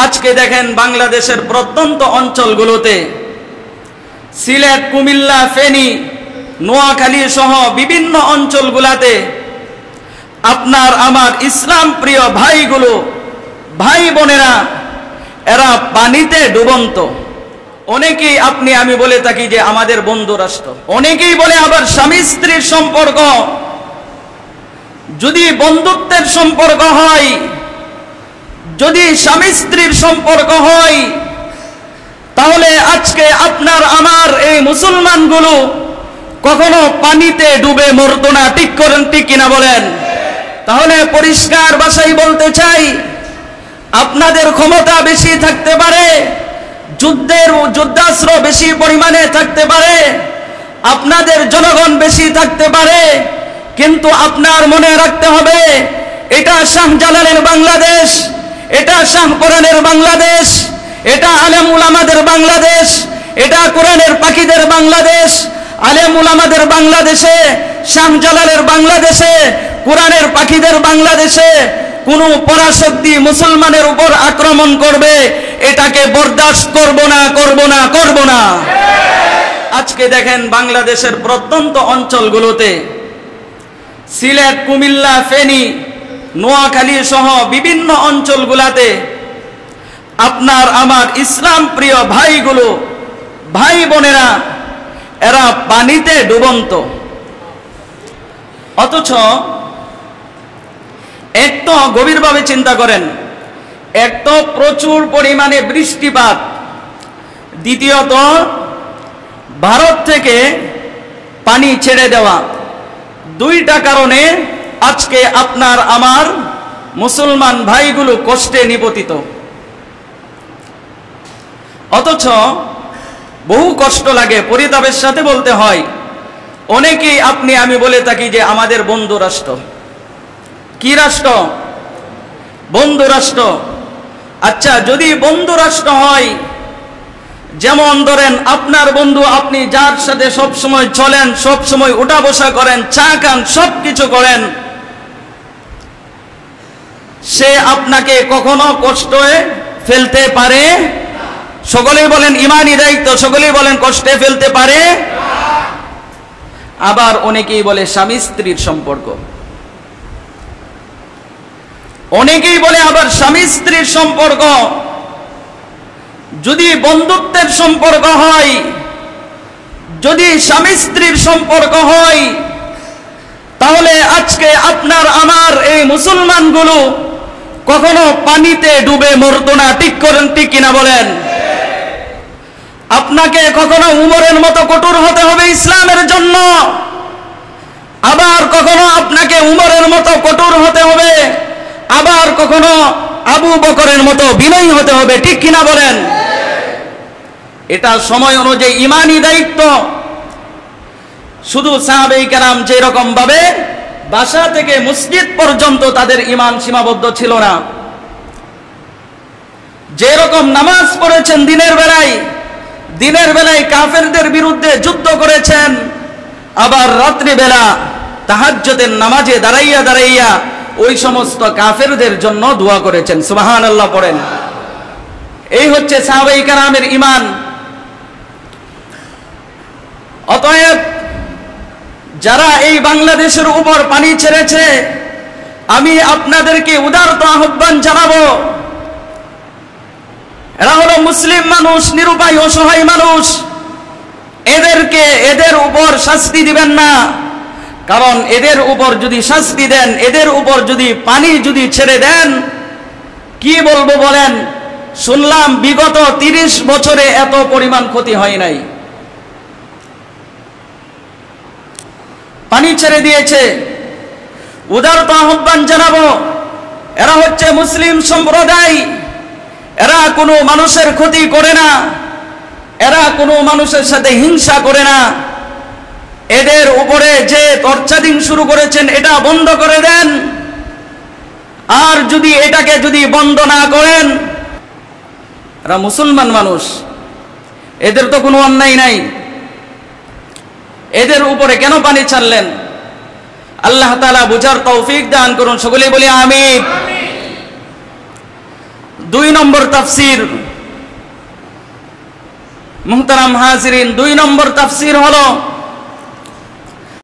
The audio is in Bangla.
আজকে দেখেন বাংলাদেশের প্রত্যন্ত অঞ্চলগুলোতে সিলেট, কুমিল্লা, ফেনী, নোয়াখালী সহ বিভিন্ন অঞ্চলগুলোতে আপনার আমার ইসলাম প্রিয় ভাইগুলো, ভাই বোনেরা, এরা পানিতে ডুবন্ত। অনেকেই আমি বলে থাকি যে আমাদের বন্ধু রাষ্ট্র, অনেকেই বলে আবার স্বামী স্ত্রীর সম্পর্ক। যদি বন্ধুত্বের সম্পর্ক হয়, যদি স্বামী স্ত্রীর সম্পর্ক হয়, তাহলে আজকে আপনার আমার এই মুসলমানগুলো কখনো পানিতে ডুবে মরতো না। ঠিক করেন, ঠিক কিনা বলেন? তাহলে পরিষ্কার ভাষায় বলতে চাই, আপনাদের ক্ষমতা বেশি থাকতে পারে, যুদ্ধাস্ত্র বেশি পরিমাণে থাকতে পারে, আপনাদের জনগণ বেশি থাকতে পারে, কিন্তু আপনার মনে রাখতে হবে এটা শাহজালালের বাংলাদেশ, এটা শাহ কোরআনের বাংলাদেশ, এটা আলেম উলামাদের বাংলাদেশ, এটা কোরআনের পাখিদের বাংলাদেশ। আলেম উলামাদের বাংলাদেশে, শাহজালালের বাংলাদেশে, কোরআনের পাখিদের বাংলাদেশে কোন পরাশক্তি মুসলমানের উপর আক্রমণ করবে, এটাকে বরদাস্ত করব না, করব না, করব না। আজকে দেখেন বাংলাদেশের প্রত্যন্ত অঞ্চলগুলোতে সিলেট, কুমিল্লা, ফেনী, নোয়াখালী সহ বিভিন্ন অঞ্চলগুলোতে আপনার আমার ইসলাম প্রিয় ভাইগুলো, ভাই বোনেরা, এরা পানিতে ডুবন্ত। অথচ এক তো গভীরভাবে চিন্তা করেন, এক তো প্রচুর পরিমাণে বৃষ্টিপাত, দ্বিতীয়ত ভারত থেকে পানি ছেড়ে দেওয়া, দুইটা কারণে আজকে আপনার আমার মুসলমান ভাইগুলো কষ্টে নিপতিত। অথচ বহু কষ্ট লাগে, পরিতাপের সাথে বলতে হয়, অনেকেই আমি বলে থাকি যে আমাদের বন্ধু রাষ্ট্র। কি রাষ্ট্র? বন্ধু রাষ্ট্র। আচ্ছা, যদি বন্ধু রাষ্ট্র হয়, যেমন ধরেন আপনার বন্ধু, আপনি যার সাথে সব সময় চলেন, সব সময় উঠা বসা করেন, চা খান, সব কিছু করেন, সে আপনাকে কখনো কষ্টে ফেলতে পারে? সকলেই বলেন ঈমানি দায়িত্ব, সকলেই বলেন কষ্টে ফেলতে পারে। আবার অনেকেই বলে স্বামী স্ত্রীর সম্পর্ক, অনেকেই বলে আবার স্বামী স্ত্রীর সম্পর্ক। যদি বন্ধুত্বের সম্পর্ক হয়, যদি স্বামী স্ত্রীর সম্পর্ক হয়, তাহলে আজকে আপনার আমার এই মুসলমানগুলো কখনো পানিতে ডুবে মরতো না। ঠিক করেন, ঠিক কিনা বলেন? আপনাকে কখনো উমরের মতো কঠোর হতে হবে ইসলামের জন্য, আবার কখনো আপনাকে উমরের মতো কঠোর হতে হবে, আবার কখনো আবু বকরের মতো বিনয়ী হতে হবে। ঠিক কিনা বলেন? এটা সময় অনুযায়ী ঈমানি দায়িত্ব। শুধু সাহাবায়ে কেরাম যেরকম ভাবে বাসা থেকে মসজিদ পর্যন্ত তাদের ঈমান সীমাবদ্ধ ছিল না, যেরকম নামাজ পড়েছেন দিনের বেলায় কাফেরদের বিরুদ্ধে যুদ্ধ করেছেন, আবার রাত্রিবেলা তাহাজ্জুদের নামাজে দাঁড়াইয়া ওই সমস্ত কাফেরদের জন্য দোয়া করেছেন। সুবহানাল্লাহ পড়েন। এই হচ্ছে সাহাবায়ে কেরামের ঈমান। অতএব যারা এই বাংলাদেশের উপর পানি ছেড়েছে, আমি আপনাদেরকে উদারত আহ্বান জানাবো, এরা হলো মুসলিম মানুষ, নিরুপায় অসহায় মানুষ, এদের উপর শাস্তি দিবেন না। কারণ এদের উপর যদি শাস্তি দেন, এদের উপর যদি পানি যদি ছেড়ে দেন, কি বলবো বলেন? শুনলাম বিগত 30 বছরে এত পরিমাণ ক্ষতি হয় নাই। পানি ছেড়ে দিয়েছে। উদারত আহ্বান জানাবো, এরা হচ্ছে মুসলিম সম্প্রদায়, এরা কোনো মানুষের ক্ষতি করে না, এরা কোনো মানুষের সাথে হিংসা করে না। এদের উপরে যে টর্চারিং শুরু করেছেন, এটা বন্ধ করে দেন। আর যদি এটাকে বন্ধ না করেন, এরা মুসলমান মানুষ, এদের তো কোনো অন্যায় নাই, এদের উপরে কেন পানি ছাড়লেন? আল্লাহ তাআলা বুঝার তৌফিক দান করুন। সকলেই বলি আমিন। দুই নম্বর তাফসীর, মুহতারাম হাজিরিন, দুই নম্বর তাফসীর হলো